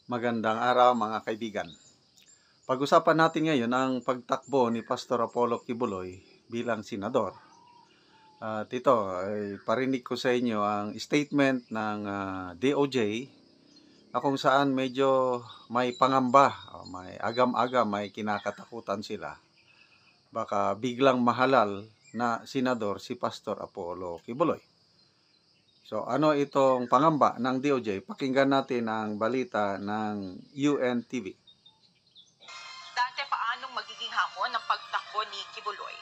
Magandang araw mga kaibigan. Pag-usapan natin ngayon ang pagtakbo ni Pastor Apollo Kibuloy bilang senador. At ito, ay parinig ko sa inyo ang statement ng DOJ na kung saan medyo may pangamba, may agam-agam, may kinakatakutan sila. Baka biglang mahalal na senador si Pastor Apollo Kibuloy. So ano itong pangamba ng DOJ? Pakinggan natin ang balita ng UNTV. Dante, paanong magiging hamon ng pagtakbo ni Kibuloy?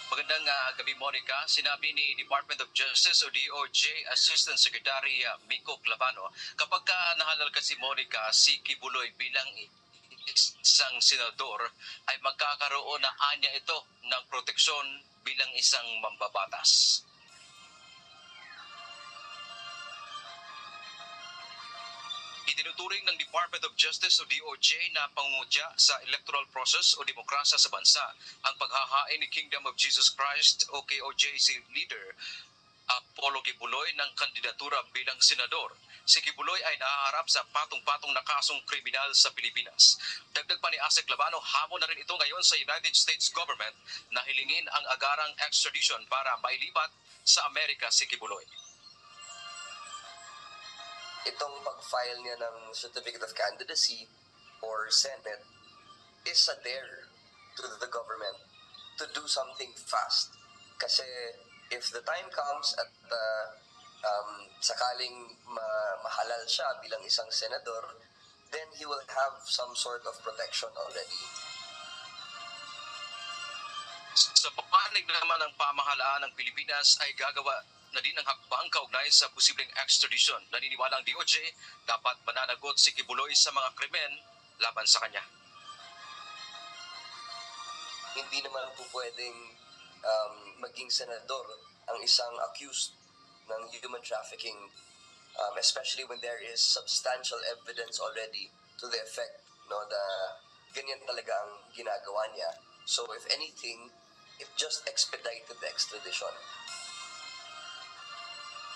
Magandang gabi, Monica. Sinabi ni Department of Justice o DOJ Assistant Secretary Miko Clavano, kapag nahalal kasi Monica si Kibuloy bilang isang senador, ay magkakaroon na anya ito ng proteksyon bilang isang mambabatas. Itinuturing ng Department of Justice o DOJ na pangungutya sa electoral process o demokrasya sa bansa ang paghahain ni Kingdom of Jesus Christ o KOJC leader Apollo Kibuloy ng kandidatura bilang senador. Si Kibuloy ay nahaharap sa patong-patong na kasong kriminal sa Pilipinas. Dagdag pa ni Asek Labano, hamon na rin ito ngayon sa United States government na hilingin ang agarang extradition para mailipat sa Amerika si Kibuloy. Itong pag-file niya ng Certificate of Candidacy or Senate is a dare to the government to do something fast. Kasi if the time comes at sakaling mahalal siya bilang isang senador, then he will have some sort of protection already. Sa papanig naman ng pamahalaan ng Pilipinas ay gagawa na din ang hakbang kaugnay sa posibleng extradition. Naniniwala ang DOJ, dapat mananagot si Kibuloy sa mga krimen laban sa kanya. Hindi naman po pwedeng maging senador ang isang accused ng human trafficking, especially when there is substantial evidence already to the effect, no, na ganyan talaga ang ginagawa niya. So if anything, it just expedited the extradition.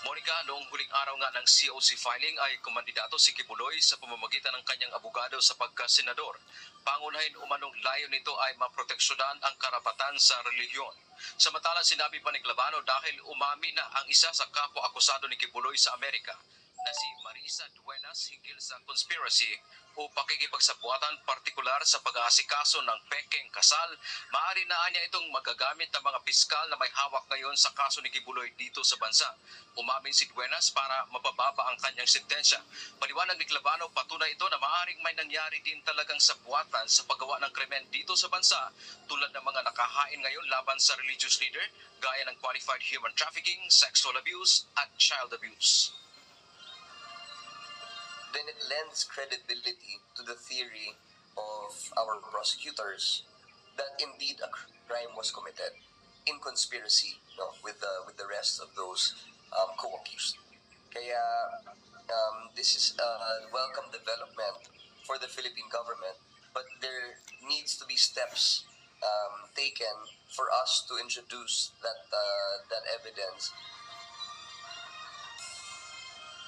Monica, noong huling araw nga ng COC filing ay kumandidato si Kibuloy sa pamamagitan ng kanyang abogado sa pagka-senador. Pangunahin umanong layo nito ay maproteksyonan ang karapatan sa relihiyon. Samantala, sinabi pa ni Clavano dahil umami na ang isa sa kapwa-akusado ni Kibuloy sa Amerika na si Marisa Duenas hinggil sa conspiracy o pakikipagsabuatan partikular sa pag-aasikaso ng pekeng kasal, maaari na niya itong magagamit ng mga piskal na may hawak ngayon sa kaso ni Kibuloy dito sa bansa. Umamin si Duenas para mapababa ang kanyang sentensya. Paliwanag ni Clavano, patunay ito na maaaring may nangyari din talagang sabuatan sa paggawa ng krimen dito sa bansa tulad ng mga nakahain ngayon laban sa religious leader gaya ng qualified human trafficking, sexual abuse at child abuse. Then it lends credibility to the theory of our prosecutors that indeed a crime was committed in conspiracy, no, with the rest of those co-accused. Kaya this is a welcome development for the Philippine government, but there needs to be steps taken for us to introduce that evidence.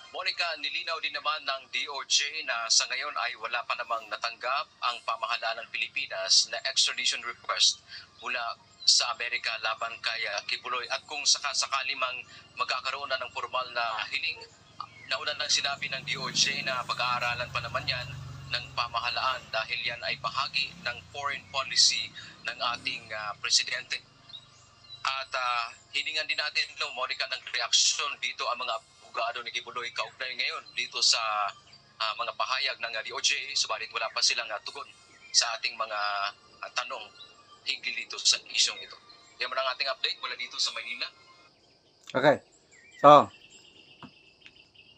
Monica, nilinaw din naman ng DOJ na sa ngayon ay wala pa namang natanggap ang pamahalaan ng Pilipinas na extradition request mula sa Amerika laban kay Kibuloy. At kung sakasakali mang magkakaroon na ng formal na hiling, nauna nang sinabi ng DOJ na pag-aaralan pa naman yan ng pamahalaan dahil yan ay bahagi ng foreign policy ng ating presidente. At hiningan din natin, Monica, ng reaksyon dito ang mga abogado ni Kibuloy kaugnay ngayon dito sa mga pahayag ng DOJ, subalit wala pa silang tugon sa ating mga tanong hinggil dito sa isyong ito. Yan mo ang ating update mula dito sa Maynila. Okay. So,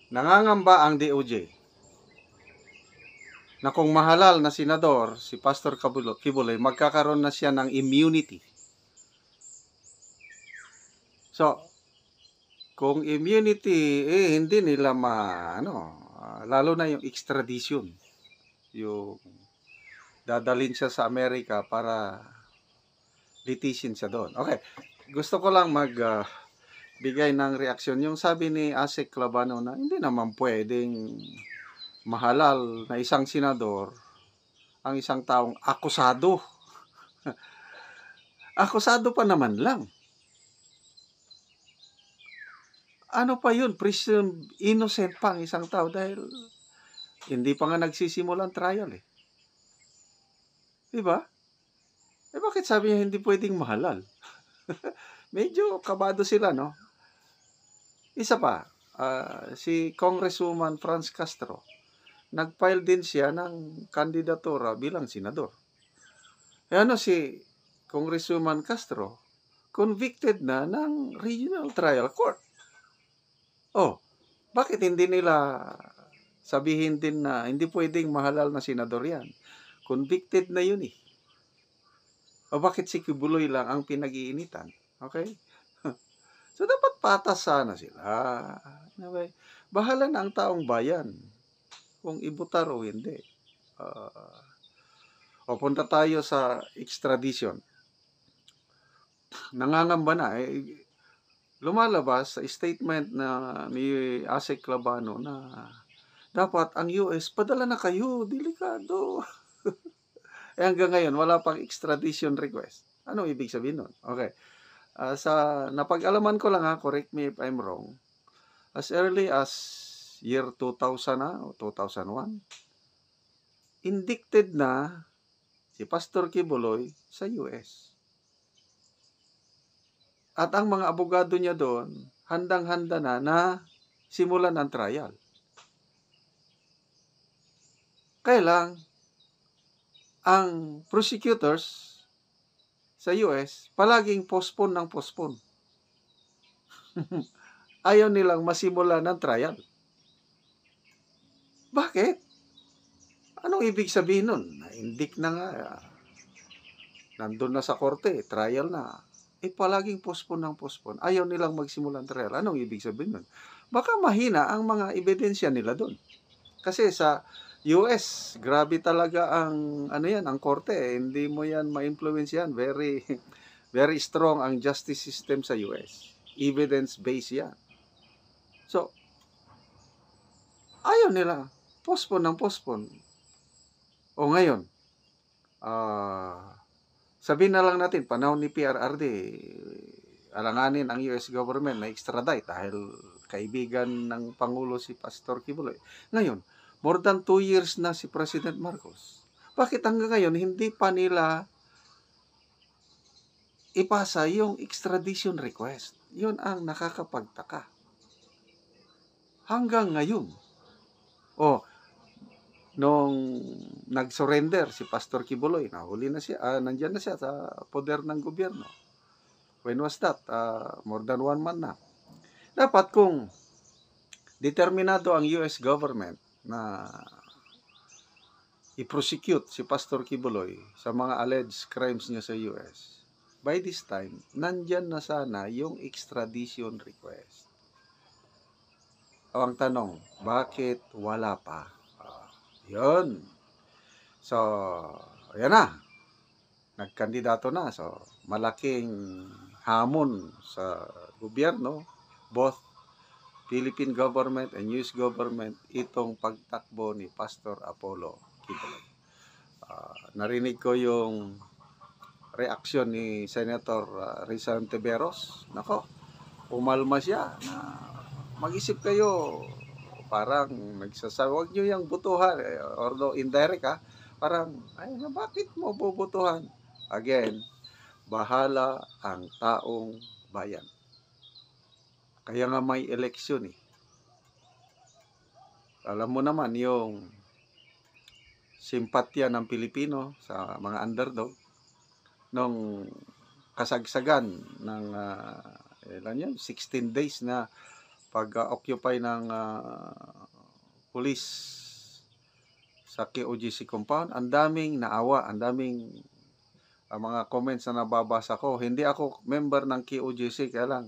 nangangamba ang DOJ na kung mahalal na senador si Pastor Kibuloy, magkakaroon na siya ng immunity. So, kung immunity, hindi nila lalo na yung extradition. Yung dadalhin siya sa Amerika para litisin siya doon. Okay, gusto ko lang bigay ng reaksyon. Yung sabi ni Asek Labano na hindi naman pwedeng mahalal na isang senador ang isang taong akusado. Akusado pa naman lang. Ano pa yun? Presumed innocent pa ang isang tao dahil hindi pa nga nagsisimulang trial eh. Diba? Eh bakit sabi niya hindi pwedeng mahalal? Medyo kabado sila, no? Isa pa, si Congresswoman Franz Castro, nag-file din siya ng kandidatura bilang senador. E ano si Congresswoman Castro? Convicted na ng Regional Trial Court. Oh, bakit hindi nila sabihin din na hindi pwedeng mahalal na senador yan? Convicted na yun eh. O bakit si Kibuloy lang ang pinag-iinitan? Okay? So, dapat patas sana sila. Okay? Bahala na ang taong bayan kung ibutar o hindi. O punta tayo sa extradition. Nangangamba na. Lumalabas sa statement na ni Asek Labano na dapat ang US, padala na kayo, delikado. Hanggang ngayon, wala pang extradition request. Ano ibig sabihin nun? Okay. Sa napag-alaman ko lang correct me if I'm wrong, as early as year 2000 na, o 2001, indicted na si Pastor Kibuloy sa US. At ang mga abogado niya doon, handang-handa na simulan ang trial. Kaya lang, ang prosecutors sa US, palaging postpone ng postpone. Ayaw nilang masimula ng trial. Bakit? Anong ibig sabihin nun? Na-indict na nga. Nandun na sa korte, trial na. Palaging postpone ng postpone. Ayaw nilang magsimula ng trial. Anong ibig sabihin nun? Baka mahina ang mga ebidensya nila doon. Kasi sa US, grabe talaga ang ang korte. Hindi mo yan ma-influence yan. Very, very strong ang justice system sa US. Evidence-based yan. So, ayaw nila. Postpone ng postpone. O ngayon, sabihin na lang natin, panahon ni PRRD, alanganin ang US government na extradite dahil kaibigan ng Pangulo si Pastor Kibuloy. Ngayon, more than 2 years na si President Marcos. Bakit hanggang ngayon hindi pa nila ipasa yung extradition request? Yun ang nakakapagtaka. Hanggang ngayon. Nung nag-surrender si Pastor Kibuloy, nahuli na siya, nandyan na siya sa poder ng gobyerno. When was that? More than 1 month na. Dapat kung determinado ang US government na i-prosecute si Pastor Kibuloy sa mga alleged crimes niya sa US, by this time, nandyan na sana yung extradition request. Ang tanong, bakit wala pa? Yun. So, ayan na. Nagkandidato na. So, malaking hamon sa gobyerno, both Philippine government and US government, itong pagtakbo ni Pastor Apollo Kibuloy. Narinig ko yung reaksyon ni Senator Rizal Tiveros. Nako, umalma siya na mag-isip kayo. Parang nagsasabi, huwag nyo yung butuhan. Although indirect parang, bakit mo bubutuhan? Again, bahala ang taong bayan. Kaya nga may eleksyon eh. Alam mo naman yung simpatya ng Pilipino sa mga underdog nung kasagsagan ng 16 days na pag-occupy ng police sa KOJC compound. Ang daming naawa, ang daming mga comments na nababasa ko. Hindi ako member ng KOJC, kaya lang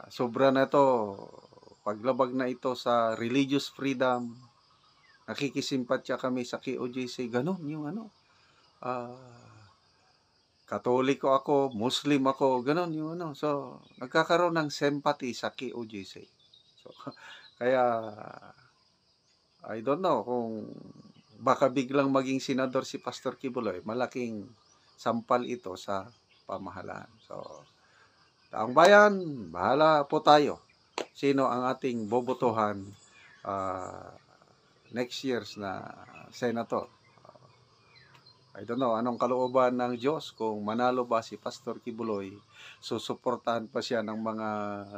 sobra na ito. Paglabag na ito sa religious freedom, nakikisimpatya kami sa KOJC. Ganon yung Katoliko ako, Muslim ako, ganun yung ano. So, nagkakaroon ng sympathy sa KOJC. So, kaya, I don't know kung baka biglang maging senador si Pastor Kibuloy, malaking sampal ito sa pamahalaan. So, taong bayan, bahala po tayo. Sino ang ating bobotohan next year's na senator. I don't know, anong kalooban ng Diyos kung manalo ba si Pastor Kibuloy, susuportahan pa siya ng mga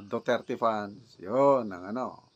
Duterte fans, yun, ang ano,